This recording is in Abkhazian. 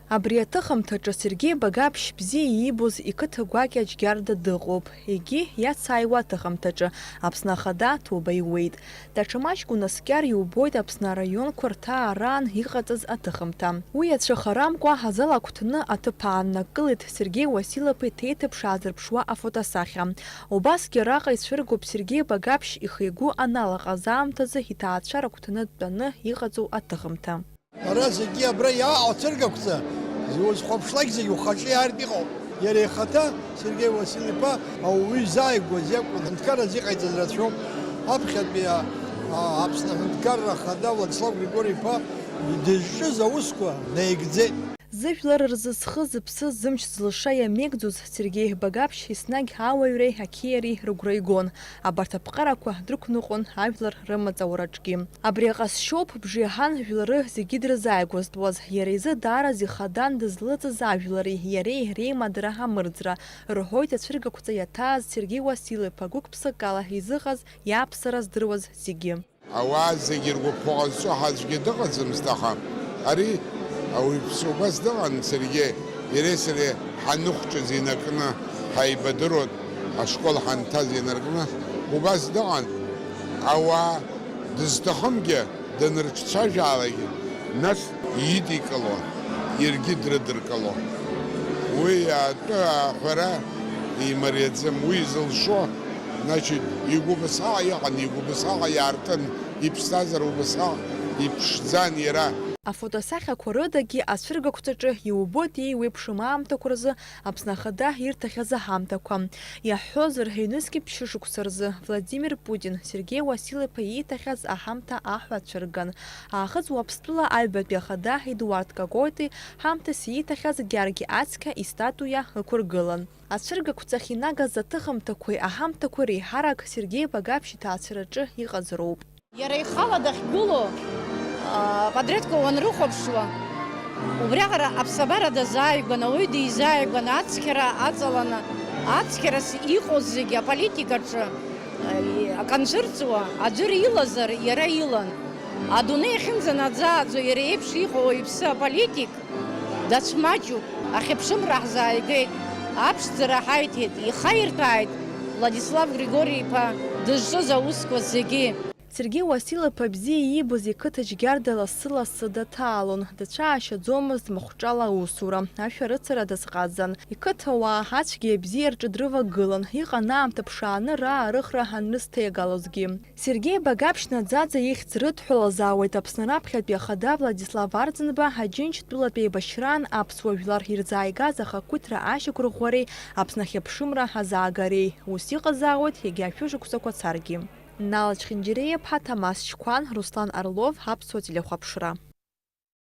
Абри аҭыхымҭаҿы Сергеи Багаԥшь бзиа иибоз иқыҭа гәакьа Џьгьарда дыҟоуп. Егьи иацааиуа аҭыхымҭаҿы Аԥсны Ахада ҭоуба иуеит. Даҽа маҷк унаскьар иубоит Аԥсны араионқәа рҭаараан иҟаҵаз аҭыхымҭа. Уи ацәыхарамкәа ҳазал агәҭаны аҭыԥ ааннакылеит Сергеи Уасилаԥа иҭеиҭыԥш аазырԥшуа афотосахьа. Убасгьы араҟа ицәыргоуп Сергеи Багаԥшь ихы-игәы аналаҟаз аамҭазы иҭаацәа рыгәҭаны дтәаны иҟаҵоу аҭыхымҭа. Ара зегьы абра иааҟацыргақәҵа зузхәаԥшлак зегьы ухаҿы иаартә иҟоуп. Иара ихаҭа Сергеи Уасил-иԥа ауаҩы изааигәаз иакәын аҳәынҭқарraz иҟаиҵаз рацәоуп. Аԥхьатәи Аԥсны аҳәынҭқарра Ахада Владислав Григори-иԥа дызҿыз аусқәа наигӡеит. Зыжәлар рзы зхы зыԥсы зымч злаша иамеигӡоз Сергеи Багаԥшь еснагь ауаҩреи ақьиареи рыгәра игон. Абарҭ аԥҟарақәа дрықәныҟәон ажәлар рымаҵаураҿгьы. Абри аҟазшьоуп бжеиҳан жәлары зегьы дрызааигәазтәуаз. Иара изы даараӡа ихадан дызлыҵыз ажәлари иареи реимадара амырӡра, рҳәоит ацәыргақәҵа иаҭааз Сергеи Уасил-иԥа гәык-ԥсык ала изыҟаз иаԥсара здыруаз зегьы. Ауаа зегьы ргәыԥ ҟазҵо ҳаӡәгьы дыҟаӡамызт, аха ари ауаҩ ԥсубас дыҟан Сергеи. Иареи сареи ҳаныхәҷыз инаркны ҳаибадыруан, ашкол ҳанҭаз инаркны убас дыҟан. Ауаа дызҭахымгьы данырҿцәажәаауагьы нас идикылон, иаргьы дрыдыркылон. Уи атәы аҳәара имариаӡам. Уи зылшо, значит, игәыбысҟа иҟан, игәыбысҟа иаартын, иԥсҭазаара убасҟа иԥшӡан иара. Афотосахьақәа рыдагьы ацәыргақәҵаҿы иубоит еиуеиԥшым аамҭақәа рзы Аԥсны Ахада ирҭахьаз аҳамҭақәа. Иаҳҳәозар, ҩнызқьи ԥшьышықәса рзы Владимир Путин Сергеи Уасил-иԥа ииҭахьаз аҳамҭа аҳәа ацәырган. Аахыҵ Уаԥстәыла аҩбатәи Ахада Едуард Какоитеи ҳамҭас ииҭахьаз Георги Ацқьа истатуиа ықәыргылан. Ацәыргақәҵахь инагаз аҭыхымҭақәеи аҳамҭақәеи реиҳарак Сергеи Багаԥшь иҭаацәараҿы иҟазароуп. Иара ихала дахьгыло Падредқәа уанрыхәаԥшуа, убриаҟара аԥсабара дазааигәан, ауаҩы дизааигәан, ацқьара аҵаланы, ацқьарас иҟоз зегьы аполитикаҿы аканцәырҵуа аӡәыр илазар иара илан. Адунеи ахьынӡанаӡааӡо иара еиԥш иҟоу иԥсы аполитик дацәмаҷуп, ахьыԥшымра ҳзааигеит, аԥшӡара ҳаиҭеит, ихаирҭәааит Владислав Григори-иԥа дызҿыз аусқәа зегьы. Сергеи Уасил-иԥа бзиа иибоз иқыҭа Џьгьарда лассы-лассы даҭаалон, дацәаашьаӡомызт махәҿала аусура, ашәарыцара дазҟазан. Иқыҭауаа ацәгьеи абзиа рҿы дрывагылан, иҟан аамҭа ԥшааны раарыхра анрызҭеигалозгьы. Сергеи Багаԥшь наӡаӡа ихьӡ рыдҳәалазаауеит Аԥсны раԥхьатәи Ахада Владислав Арӡынба Аџьынџьтәылатәи еибашьраан аԥсуа жәлар ирзааигаз ахақәиҭра ашьақәырӷәӷәареи Аԥсны ахьыԥшымра азаагареи. Ус иҟазаауеит егьи ашәышықәсақәа царгьы. Нала Чхинџьиреиԥа, Ҭамас Чқәан, Руслан Орлов, Аԥсуа телехәаԥшра.